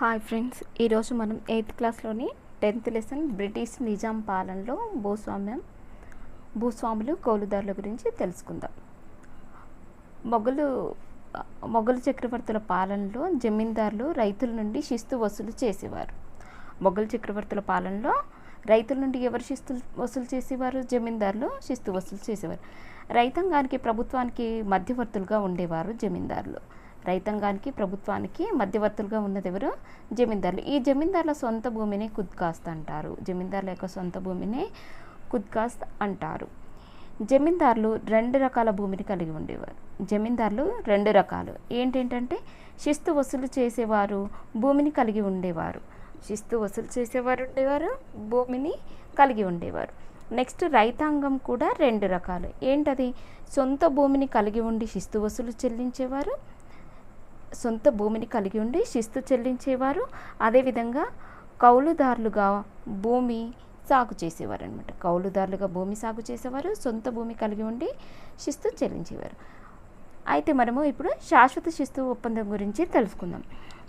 Hi friends, ఈరోజు మనం 8th క్లాస్లోని 10th lesson British Nizam పాలనలో భూస్వాములు కౌలుదారుల గురించి తెలుసుకుందాం. మొఘలు చక్రవర్తుల పాలనలో జమీందారులు రైతుల నుండి శిస్తు వసూలు చేసేవారు. మొఘలు చక్రవర్తుల పాలనలో రైతుల నుండి ఎవరు శిస్తు వసూలు చేసేవారు? జమీందారులు శిస్తు వసూలు చేసేవారు. రైతాంగానికి ప్రభుత్వానికి మధ్యవర్తులుగా ఉండేవారు జమీందారులు. రైతాంగానికి ప్రభుత్వానికి మధ్యవర్తులుగా ఉన్నది ఎవరు? జమీందారులు. ఈ జమీందారుల సొంత భూమిని కుద్కాస్త్ అంటారు. జమీందారుల యొక్క సొంత భూమిని కుద్కాస్త్ అంటారు. జమీందారులు 2 రకాల భూమిని కలిగి ఉండేవారు. జమీందారులు 2 రకాలు ఏంటంటే శిస్తు వసూలు చేసేవారు, భూమిని కలిగి ఉండేవారు. శిస్తు వసూలు చేసేవారు ఉండేవారు, భూమిని కలిగి ఉండేవారు. నెక్స్ట్ రైతాంగం కూడా 2 రకాలు. ఏంటది? సొంత భూమిని కలిగి ఉండి శిస్తు వసూలు చెల్లించేవారు, సొంత భూమిని కలిగి ఉండి శిస్తు చెల్లించేవారు. అదేవిధంగా కౌలుదారులుగా భూమి సాగు చేసేవారు అనమాట. కౌలుదారులుగా భూమి సాగు చేసేవారు, సొంత భూమి కలిగి ఉండి శిస్తు చెల్లించేవారు. అయితే మనము ఇప్పుడు శాశ్వత శిస్తు ఒప్పందం గురించి తెలుసుకుందాం.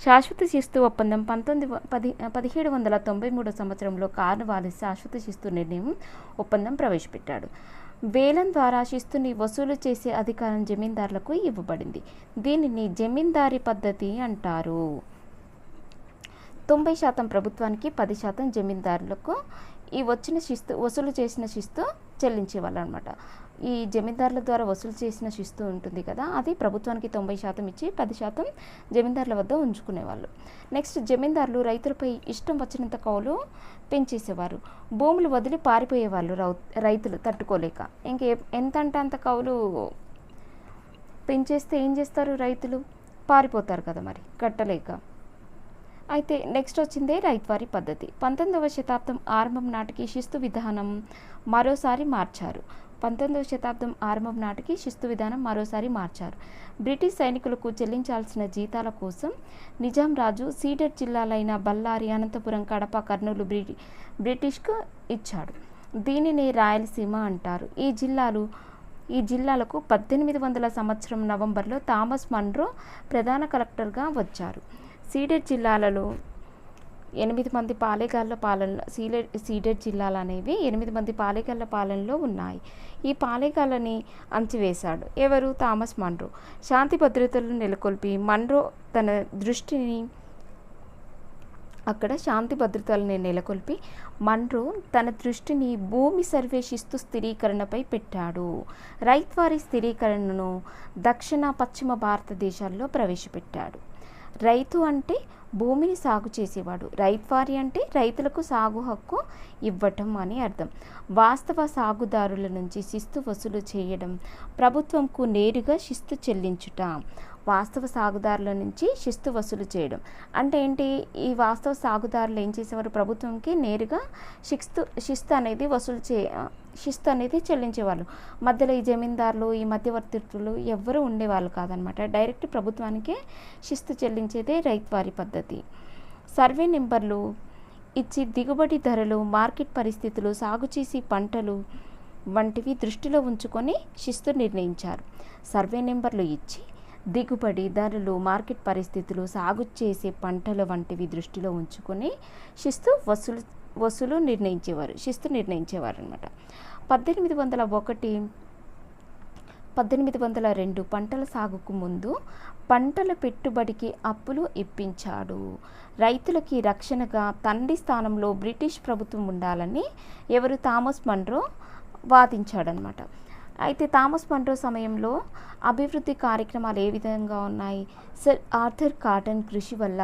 శాశ్వత శిస్తు ఒప్పందం 1793 సంవత్సరంలో కార్న్వాలిస్ శాశ్వత శిస్తు నిర్ణయం ఒప్పందం ప్రవేశపెట్టాడు. వేలం ద్వారా శిస్తుని వసూలు చేసే అధికారం జమీందారులకు ఇవ్వబడింది. దీనిని జమీందారీ పద్ధతి అంటారు. 90% ప్రభుత్వానికి, 10% జమీందారులకు ఈ వచ్చిన శిస్తు వసూలు చేసిన శిస్తు చెల్లించేవాళ్ళు అనమాట. ఈ జమీందారుల ద్వారా వసూలు చేసిన శిస్తు ఉంటుంది కదా, అది ప్రభుత్వానికి 90% ఇచ్చి 10% జమీందారుల వద్ద ఉంచుకునేవాళ్ళు. నెక్స్ట్, జమీందారులు రైతులపై ఇష్టం వచ్చినంత కౌలు పెంచేసేవారు. భూములు వదిలి పారిపోయేవాళ్ళు రైతులు తట్టుకోలేక. ఎంత అంటే అంత కౌలు పెంచేస్తే ఏం చేస్తారు? రైతులు పారిపోతారు కదా మరి కట్టలేక. అయితే నెక్స్ట్ వచ్చిందే రైత్వారీ పద్ధతి. 19వ శతాబ్దం ఆరంభం నాటికి శిస్తు విధానం మరోసారి మార్చారు. 19వ శతాబ్దం ఆరంభం నాటికి శిస్తు విధానం మరోసారి మార్చారు. బ్రిటిష్ సైనికులకు చెల్లించాల్సిన జీతాల కోసం నిజాం రాజు సీడెడ్ జిల్లాలైన బళ్ళారి, అనంతపురం, కడప, కర్నూలు బ్రిటిష్కు ఇచ్చాడు. దీనిని రాయలసీమ అంటారు. ఈ జిల్లాలకు 1800 సంవత్సరం నవంబర్లో థామస్ మన్రో ప్రధాన కలెక్టర్గా వచ్చారు. సీడెడ్ జిల్లాలలో 8 మంది పాలేగాళ్ల పాలనలో సీడెడ్ జిల్లాలు అనేవి 8 మంది పాలేగాళ్ల పాలనలో ఉన్నాయి. ఈ పాలేగాళ్ళని అంచివేశాడు. ఎవరు? Thomas Munro. శాంతి భద్రతలను నెలకొల్పి మన్రో తన దృష్టిని భూమి సర్వే శిస్తు స్థిరీకరణపై పెట్టాడు. రైత్వారీ స్థిరీకరణను దక్షిణ, పశ్చిమ భారతదేశాల్లో ప్రవేశపెట్టాడు. రైతు అంటే భూమిని సాగు చేసేవాడు, రైత్వారీ అంటే రైతులకు సాగు హక్కు ఇవ్వటం అని అర్థం. వాస్తవ సాగుదారుల నుంచి శిస్తు వసూలు చేయడం, ప్రభుత్వంకు నేరుగా శిస్తు చెల్లించుట. వాస్తవ సాగుదారుల నుంచి శిస్తు వసూలు చేయడం అంటే ఏంటి? ఈ వాస్తవ సాగుదారులు ఏం చేసేవారు? ప్రభుత్వంకి నేరుగా శిస్తు అనేది చెల్లించేవాళ్ళు. మధ్యలో ఈ జమీందారులు, ఈ మధ్యవర్తులు ఎవ్వరూ ఉండేవాళ్ళు కాదనమాట. డైరెక్ట్ ప్రభుత్వానికే శిస్తు చెల్లించేదే రైత్వారీ పద్ధతి. సర్వే నెంబర్లు ఇచ్చి దిగుబడి ధరలు, మార్కెట్ పరిస్థితులు, సాగు చేసే పంటలు వంటివి దృష్టిలో ఉంచుకొని శిస్తు నిర్ణయించారు. సర్వే నెంబర్లు ఇచ్చి దిగుబడి ధరలు, మార్కెట్ పరిస్థితులు, సాగు చేసే పంటల వంటివి దృష్టిలో ఉంచుకొని శిస్తు నిర్ణయించేవారు అనమాట. 1802 పంటల సాగుకు ముందు పంటల పెట్టుబడికి అప్పులు ఇప్పించాడు. రైతులకి రక్షణగా తండ్రి స్థానంలో బ్రిటిష్ ప్రభుత్వం ఉండాలని ఎవరు? థామస్ మన్రో వాదించాడనమాట. అయితే థామస్ మన్రో సమయంలో అభివృద్ధి కార్యక్రమాలు ఏ విధంగా ఉన్నాయి? సర్ ఆర్థర్ కాటన్ కృషి వల్ల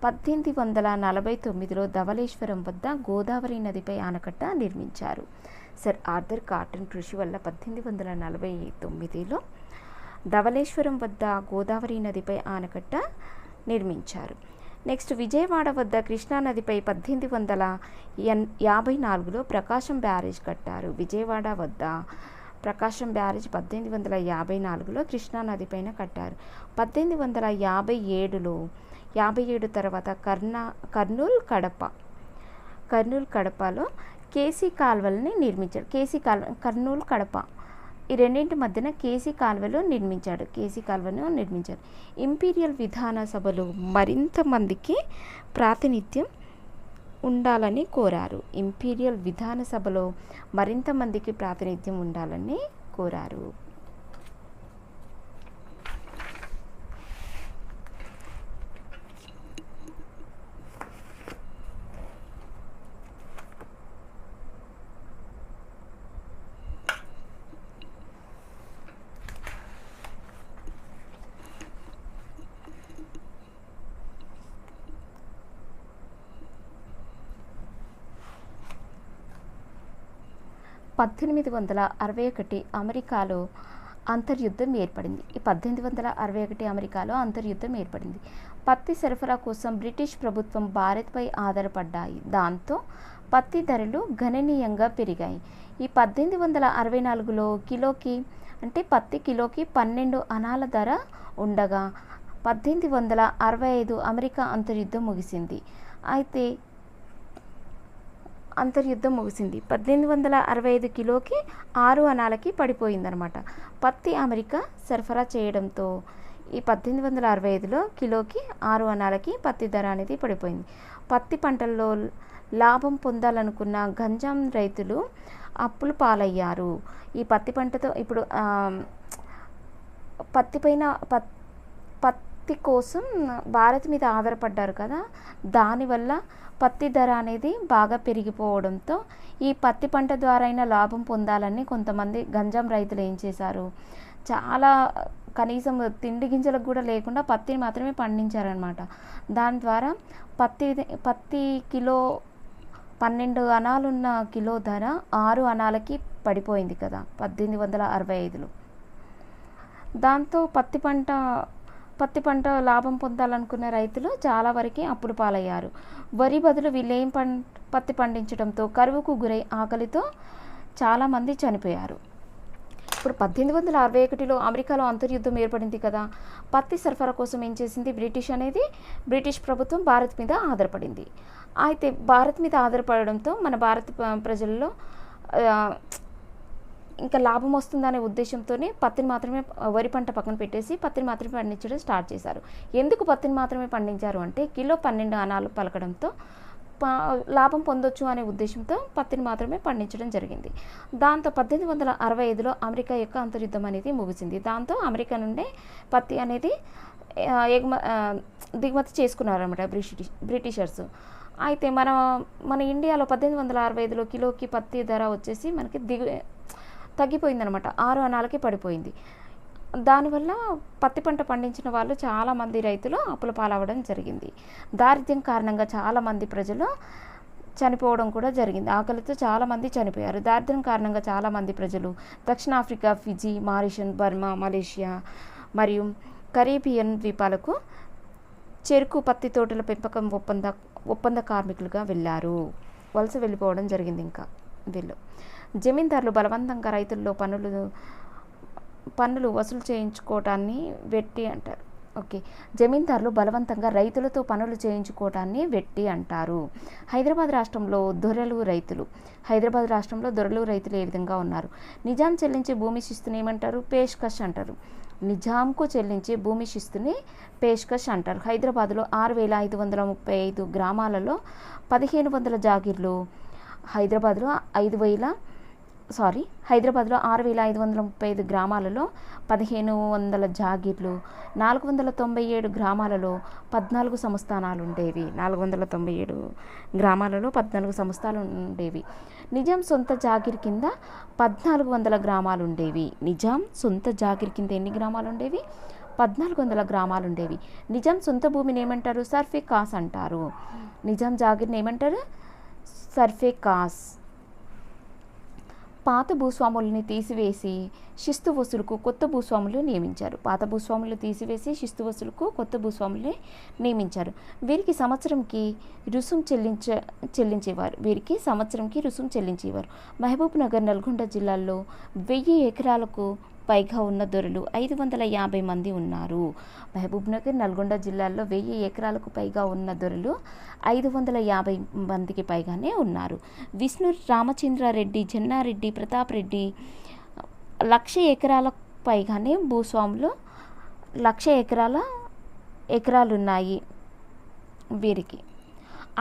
1849లో ధవళేశ్వరం వద్ద గోదావరి నదిపై ఆనకట్ట నిర్మించారు. సర్ ఆర్థర్ కాటన్ కృషి వల్ల 1849లో ధవళేశ్వరం వద్ద గోదావరి నదిపై ఆనకట్ట నిర్మించారు. నెక్స్ట్, విజయవాడ వద్ద కృష్ణానదిపై 1854లో ప్రకాశం బ్యారేజ్ కట్టారు. విజయవాడ వద్ద ప్రకాశం బ్యారేజ్ 1854లో కృష్ణానదిపైన కట్టారు. 1857 తర్వాత కర్నూలు కడపలో కేసీ కాల్వల్ని నిర్మించారు. కర్నూలు కడప ఈ రెండింటి మధ్యన కేసీ కాల్వను నిర్మించారు. ఇంపీరియల్ విధాన సభలో మరింత మందికి ప్రాతినిధ్యం ఉండాలని కోరారు. 1861 అమెరికాలో అంతర్యుద్ధం ఏర్పడింది. ఈ 1861 అమెరికాలో అంతర్యుద్ధం ఏర్పడింది. పత్తి సరఫరా కోసం బ్రిటిష్ ప్రభుత్వం భారత్పై ఆధారపడ్డాయి. దాంతో పత్తి ధరలు గణనీయంగా పెరిగాయి. ఈ 1864లో పత్తి కిలోకి 12 అనాల ధర ఉండగా 1865 అమెరికా అంతర్యుద్ధం ముగిసింది. 1865 కిలోకి 6 అనాలకి పడిపోయిందనమాట. పత్తి అమెరికా సరఫరా చేయడంతో ఈ 1865లో కిలోకి 6 అనాలకి పత్తి ధర అనేది పడిపోయింది. పత్తి పంటల్లో లాభం పొందాలనుకున్న గంజాం రైతులు అప్పుల పాలయ్యారు. ఈ పత్తి పంటతో ఇప్పుడు పత్తి కోసం భారత్ మీద ఆధారపడ్డారు కదా, దానివల్ల పత్తి ధర అనేది బాగా పెరిగిపోవడంతో ఈ పత్తి పంట ద్వారా అయినా లాభం పొందాలని కొంతమంది గంజాం రైతులు ఏం చేశారు, చాలా కనీసం తిండి గింజలకు కూడా లేకుండా పత్తిని మాత్రమే పండించారనమాట. దాని ద్వారా పత్తి కిలో 12 అనాలున్న కిలో ధర 6 అనాలకి పడిపోయింది కదా 1865లో. దాంతో పత్తి పంట లాభం పొందాలనుకున్న రైతులు చాలా వరకు అప్పుల పాలయ్యారు. వరి బదులు వీళ్ళేం పత్తి పండించడంతో కరువుకు గురై ఆకలితో చాలామంది చనిపోయారు. ఇప్పుడు 1861లో అమెరికాలో అంతర్యుద్ధం ఏర్పడింది కదా, పత్తి సరఫరా కోసం ఏం చేసింది బ్రిటిష్ ప్రభుత్వం భారత్ మీద ఆధారపడింది. అయితే భారత్ మీద ఆధారపడడంతో మన భారత ప్రజల్లో ఇంకా లాభం వస్తుందనే ఉద్దేశంతోనే పత్తిని మాత్రమే, వరి పంట పక్కన పెట్టేసి పత్తిని మాత్రమే పండించడం స్టార్ట్ చేశారు. ఎందుకు పత్తిని మాత్రమే పండించారు అంటే కిలో 12 అనాలు పలకడంతో లాభం పొందొచ్చు అనే ఉద్దేశంతో పత్తిని మాత్రమే పండించడం జరిగింది. దాంతో 1865లో అమెరికా యొక్క అంతర్యుద్ధం అనేది ముగిసింది. దాంతో అమెరికా నుండే పత్తి అనేది దిగుమతి చేసుకున్నారన్నమాట బ్రిటిషర్స్. అయితే మన ఇండియాలో 1865లో కిలోకి పత్తి ధర వచ్చేసి మనకి తగ్గిపోయిందనమాట, 6 అనాలకి పడిపోయింది. దానివల్ల పత్తి పంట పండించిన వాళ్ళు చాలామంది రైతులు అప్పుల పాలవ్వడం జరిగింది. దారిద్ర్యం కారణంగా చాలామంది ప్రజలు చనిపోవడం కూడా జరిగింది. ఆకలితో చాలామంది చనిపోయారు. దారిద్ర్యం కారణంగా చాలామంది ప్రజలు దక్షిణాఫ్రికా, ఫిజీ, మారిషస్, బర్మా, మలేషియా మరియు కరీబియన్ ద్వీపాలకు చెరుకు పత్తి తోటల పెంపకం ఒప్పంద కార్మికులుగా వలస వెళ్ళిపోవడం జరిగింది. ఇంకా వీళ్ళు జమీందారులు బలవంతంగా రైతుల్లో పన్నులు వసూలు చేయించుకోవటాన్ని వెట్టి అంటారు. జమీందారులు బలవంతంగా రైతులతో పనులు చేయించుకోవటాన్ని వెట్టి అంటారు. హైదరాబాద్ రాష్ట్రంలో దొరలు రైతులు ఏ విధంగా ఉన్నారు? నిజాం చెల్లించే భూమి శిస్తుని ఏమంటారు? పేష్కష్ అంటారు. నిజాంకు చెల్లించే భూమి శిస్తుని పేష్కష్ అంటారు. హైదరాబాద్లో 6535 గ్రామాలలో 1500 జాగీర్లు, హైదరాబాద్లో 6535 గ్రామాలలో 1500 జాగీర్లు, 497 గ్రామాలలో 14 సంస్థానాలు ఉండేవి. 497 గ్రామాలలో 14 సంస్థానాలు ఉండేవి. నిజాం సొంత జాగీర్ కింద 1400 గ్రామాలు ఉండేవి. నిజాం సొంత జాగీర్ కింద ఎన్ని గ్రామాలు ఉండేవి? 1400 గ్రామాలు ఉండేవి. నిజాం సొంత భూమిని ఏమంటారు? సర్ఫే కాస్ అంటారు. నిజాం జాగీర్ని ఏమంటారు? సర్ఫే కాస్. పాత భూస్వాములని తీసివేసి శిస్తు వసూలుకు కొత్త భూస్వాములు నియమించారు. వీరికి సంవత్సరంకి రుసుం చెల్లించేవారు. మహబూబ్ నగర్, నల్గొండ జిల్లాల్లో 1000 ఎకరాలకు పైగా ఉన్న దొరలు 550 మంది ఉన్నారు. మహబూబ్ నగర్, నల్గొండ జిల్లాల్లో 1000 ఎకరాలకు పైగా ఉన్న దొరలు 550 మందికి పైగానే ఉన్నారు. విష్ణు, రామచంద్రారెడ్డి, చెన్నారెడ్డి, ప్రతాప్ రెడ్డి, 1,00,000 ఎకరాల పైగానే భూస్వాములు 1,00,000 ఎకరాలు ఉన్నాయి వీరికి.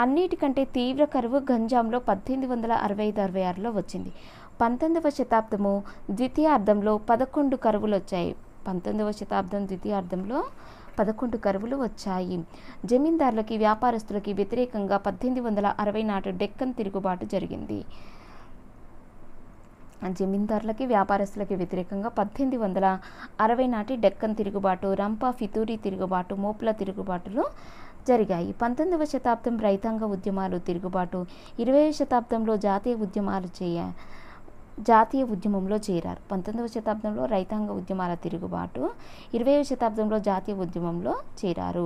అన్నిటికంటే తీవ్ర కరువు గంజాంలో 1865-66లో వచ్చింది. 19వ శతాబ్దము ద్వితీయార్ధంలో 11 కరువులు వచ్చాయి. 19వ శతాబ్దం ద్వితీయార్ధంలో 11 కరువులు వచ్చాయి. జమీందారులకి వ్యాపారస్తులకి వ్యతిరేకంగా 1860 నాటి డెక్కన్ తిరుగుబాటు జరిగింది. జమీందారులకి వ్యాపారస్తులకి వ్యతిరేకంగా 1860 నాటి డెక్కన్ తిరుగుబాటు, రంపా ఫితూరి తిరుగుబాటు, మోపుల తిరుగుబాటులు జరిగాయి. 19వ శతాబ్దం రైతాంగ ఉద్యమాలు తిరుగుబాటు. 20వ శతాబ్దంలో జాతీయ ఉద్యమంలో చేరారు. 19వ శతాబ్దంలో రైతాంగ ఉద్యమాల తిరుగుబాటు, 20వ శతాబ్దంలో జాతీయ ఉద్యమంలో చేరారు.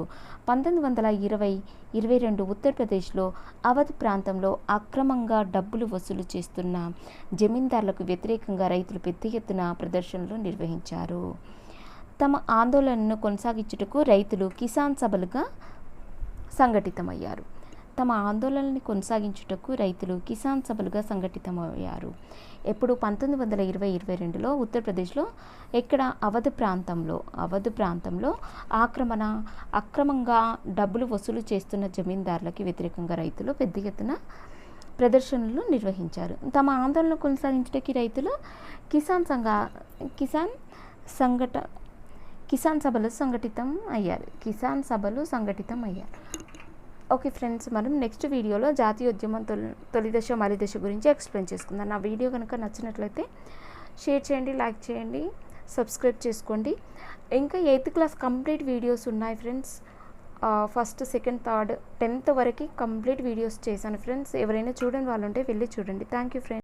1922 ఉత్తరప్రదేశ్లో అవధ్ ప్రాంతంలో అక్రమంగా డబ్బులు వసూలు చేస్తున్న జమీందారులకు వ్యతిరేకంగా రైతులు పెద్ద ఎత్తున ప్రదర్శనలు నిర్వహించారు. తమ ఆందోళనను కొనసాగించుటకు రైతులు కిసాన్ సభలుగా సంఘటితమయ్యారు. ఎప్పుడు 1922లో ఉత్తరప్రదేశ్లో ఎక్కడ అవధ్ ప్రాంతంలో అక్రమంగా డబ్బులు వసూలు చేస్తున్న జమీందారులకి వ్యతిరేకంగా రైతులు పెద్ద ఎత్తున ప్రదర్శనలు నిర్వహించారు. తమ ఆందోళన కొనసాగించడానికి రైతులు కిసాన్ సభలు సంఘటితం అయ్యారు. ఓకే ఫ్రెండ్స్, మనం నెక్స్ట్ వీడియోలో జాతీయోద్యమం తొలి దశ మరి దశ గురించి ఎక్స్ప్లెయిన్ చేసుకుందాం. నా వీడియో కనుక నచ్చినట్లయితే షేర్ చేయండి, లైక్ చేయండి, సబ్స్క్రైబ్ చేసుకోండి. ఇంకా 8th క్లాస్ కంప్లీట్ వీడియోస్ ఉన్నాయి friends. 1st, 2nd, 3rd, 10th వరకు కంప్లీట్ వీడియోస్ చేశాను ఫ్రెండ్స్. ఎవరైనా చూడని వాళ్ళు ఉంటే వెళ్ళి చూడండి. Thank you friends.